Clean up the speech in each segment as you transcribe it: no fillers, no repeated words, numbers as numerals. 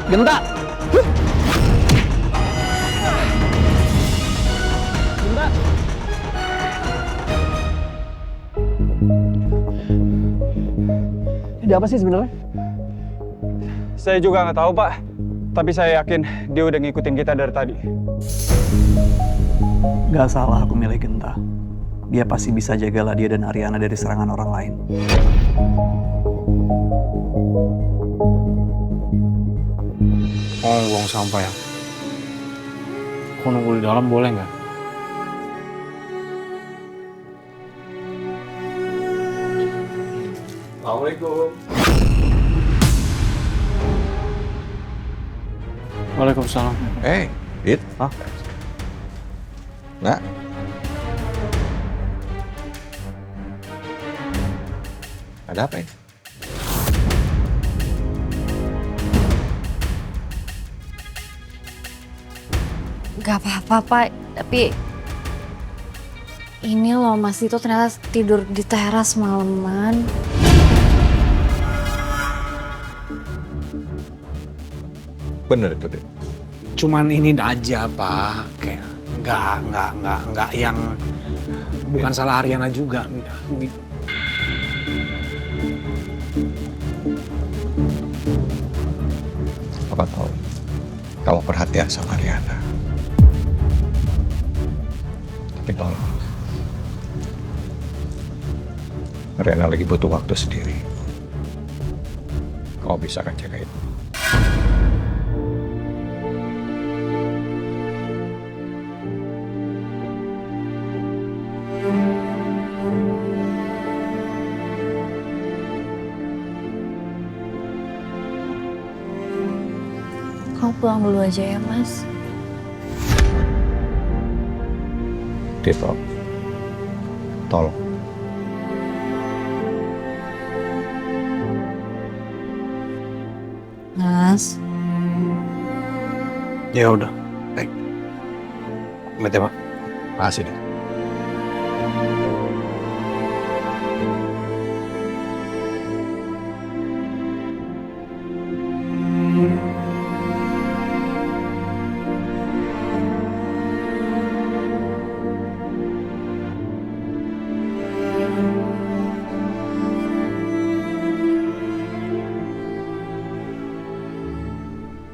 Genta! Genta! Ada apa sih sebenarnya? Saya juga nggak tahu, Pak. Tapi saya yakin dia udah ngikutin kita dari tadi. Gak salah aku milih Genta. Dia pasti bisa jaga Ladia dan Ariana dari serangan orang lain. Oh, buang sampah ya. Aku nunggu di dalam boleh nggak? Assalamualaikum. Waalaikumsalam. Dit. Hah? Nak. Ada apa ini? Gak apa-apa, Pak. Tapi ini loh, Mas itu ternyata tidur di teras malaman. Bener itu, Dit. Cuman ini aja, Pak. Kayak nggak yang bukan salah Ariana juga. Apa tahu kamu perhatian sama Riana. Tapi tolong. Riana lagi butuh waktu sendiri. Kau bisa kan jaga itu? Kamu pulang dulu aja ya, Mas. Tito, tolong. Mas. Ya udah. Baik. Pamit ya, Pak. Makasih, Dit.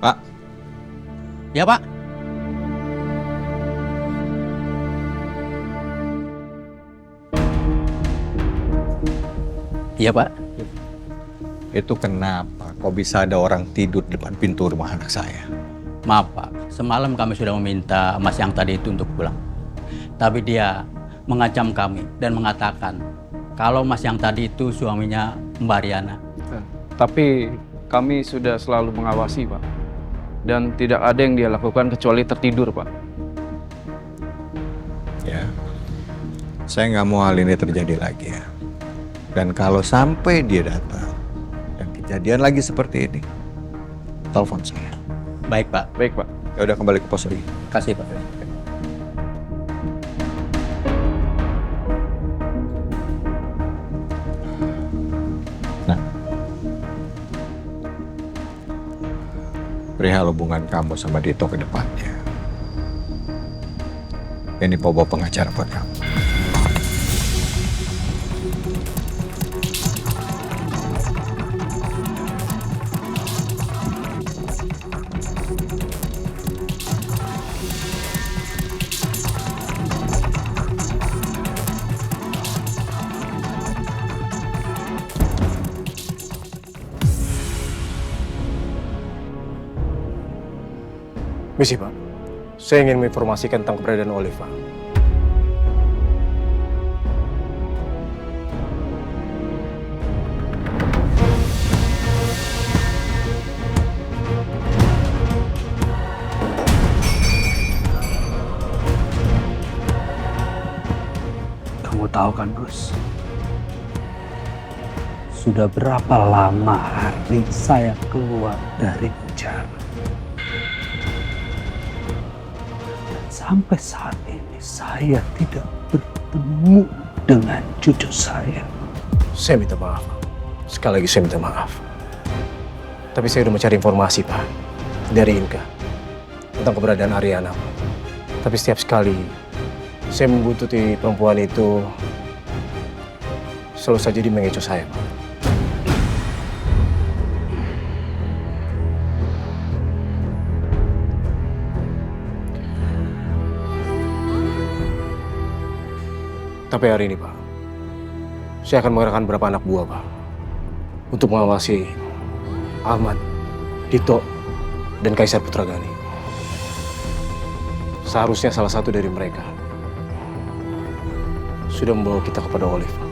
Pak. Ya, Pak. Iya, Pak. Itu kenapa kok bisa ada orang tidur di depan pintu rumah anak saya? Maaf Pak, semalam kami sudah meminta Mas yang tadi itu untuk pulang. Tapi dia mengancam kami dan mengatakan kalau Mas yang tadi itu suaminya Mbak Riana. Tapi kami sudah selalu mengawasi, Pak. Dan tidak ada yang dia lakukan kecuali tertidur, Pak. Ya, saya nggak mau hal ini terjadi lagi ya. Dan kalau sampai dia datang dan kejadian lagi seperti ini, telepon saya. Baik Pak, Baik, Pak. Ya udah kembali ke pos lagi. kasih Pak. Nah, perihal hubungan kamu sama Dito ke depannya. Ini bawa pengacara buat kamu. Misi, Pak. Saya ingin menginformasikan tentang keberadaan Olive, Pak. Kamu tahu kan, Gus? Sudah berapa lama hari saya keluar dari penjara. Sampai saat ini saya tidak bertemu dengan cucu saya. Saya minta maaf. Sekali lagi saya minta maaf. Tapi saya udah mencari informasi, Pak. dari Inka tentang keberadaan Ariana. Tapi setiap sekali saya membuntuti perempuan itu, selalu saja dia mengecoh saya, Pak. Tapi hari ini, Pak, saya akan mengerahkan beberapa anak buah, Pak, untuk mengawasi Ahmad, Dito, dan Kaisar Putragani. Seharusnya salah satu dari mereka sudah membawa kita kepada Olive, Pak.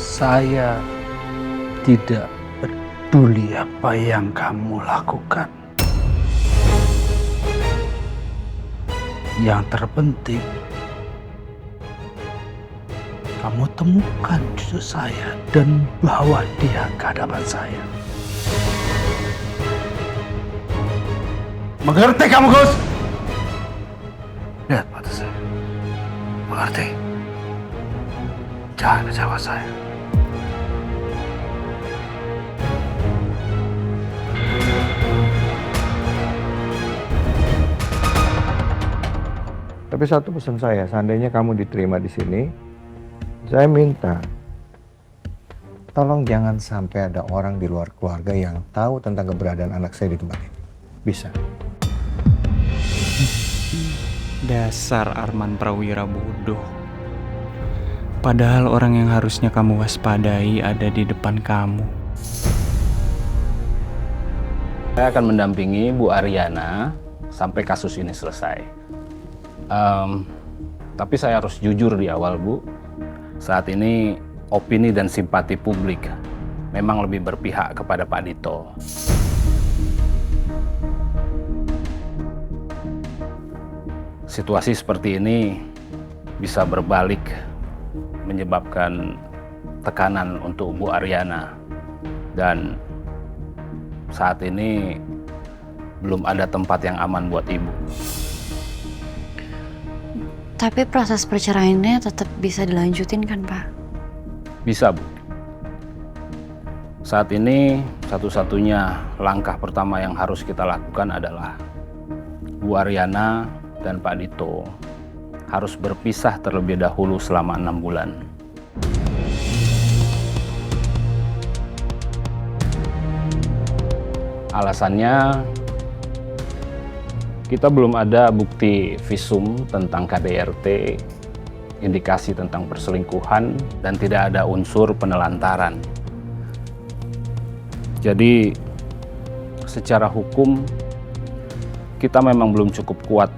Saya tidak peduli apa yang kamu lakukan. Yang terpenting, kamu temukan cucu saya dan bawa dia ke hadapan saya. Mengerti kamu, Gus? Lihat mata saya. Mengerti? Jangan kecewa saya. Tapi satu pesan saya, seandainya kamu diterima di sini, saya minta tolong jangan sampai ada orang di luar keluarga yang tahu tentang keberadaan anak saya di tempat ini. Bisa? Dasar Arman Prawira bodoh. Padahal orang yang harusnya kamu waspadai ada di depan kamu. Saya akan mendampingi Bu Ariana sampai kasus ini selesai. Tapi saya harus jujur di awal, Bu. Saat ini opini dan simpati publik memang lebih berpihak kepada Pak Dito. Situasi seperti ini bisa berbalik, menyebabkan tekanan untuk Bu Ariana. Dan saat ini belum ada tempat yang aman buat Ibu. Tapi proses perceraiannya tetap bisa dilanjutin kan, Pak? Bisa, Bu. Saat ini satu-satunya langkah pertama yang harus kita lakukan adalah Bu Ariana dan Pak Dito harus berpisah terlebih dahulu selama 6 bulan. Alasannya, kita belum ada bukti visum tentang KDRT, indikasi tentang perselingkuhan, dan tidak ada unsur penelantaran. Jadi, secara hukum, kita memang belum cukup kuat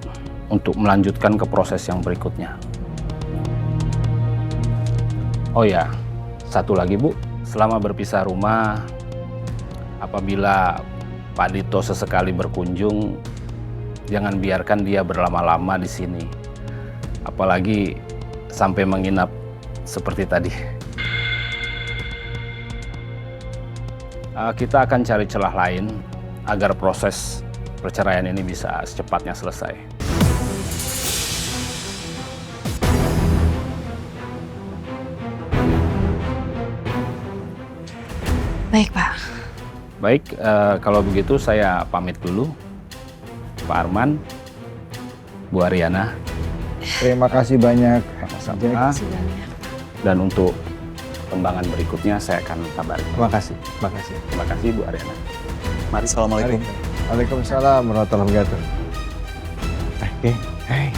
untuk melanjutkan ke proses yang berikutnya. Oh ya, satu lagi, Bu. Selama berpisah rumah, apabila Pak Dito sesekali berkunjung, jangan biarkan dia berlama-lama di sini. Apalagi sampai menginap seperti tadi. Kita akan cari celah lain agar proses perceraian ini bisa secepatnya selesai. Baik, Pak. Baik, kalau begitu saya pamit dulu. Pak Arman, Bu Ariana. Terima kasih banyak. Sama-sama. Dan untuk perkembangan berikutnya saya akan kabarin. Terima kasih. Terima kasih. Terima kasih, Bu Ariana. Mari, assalamualaikum. Waalaikumsalam warahmatullahi wabarakatuh. Hey.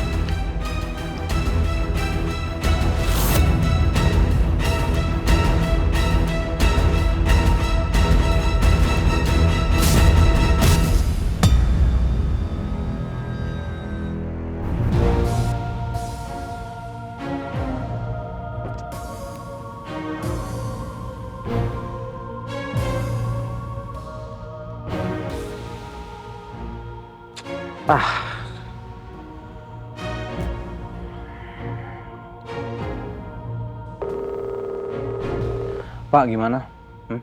Pak, gimana?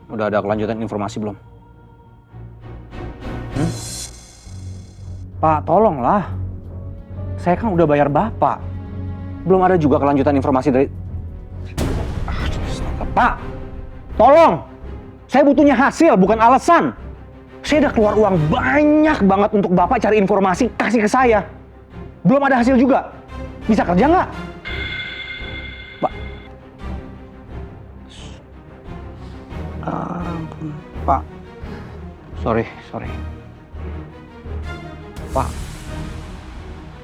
Udah ada kelanjutan informasi belum? Pak, tolonglah. Saya kan udah bayar Bapak. Belum ada juga kelanjutan informasi dari... Pak, tolong! Saya butuhnya hasil, bukan alasan. Saya udah keluar uang banyak banget untuk Bapak cari informasi, kasih ke saya. Belum ada hasil juga. Bisa kerja nggak? Pak. Pak. Sorry. Pak.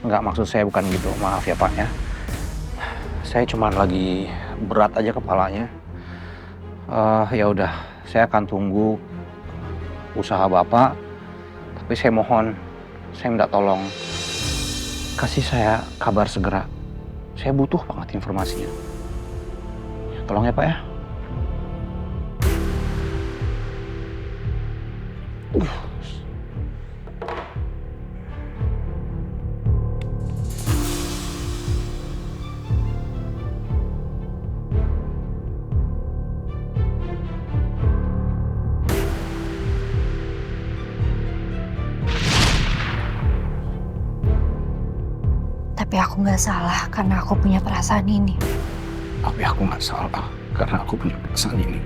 Nggak, maksud saya bukan gitu. Maaf ya, Pak ya. Saya cuma lagi berat aja kepalanya. Ya udah, saya akan tunggu usaha Bapak. Tapi saya mohon, saya minta tolong kasih saya kabar segera. Saya butuh banget informasinya. Tolong ya Pak ya. Tapi aku nggak salah karena aku punya perasaan ini. Tapi aku nggak salah karena aku punya perasaan ini.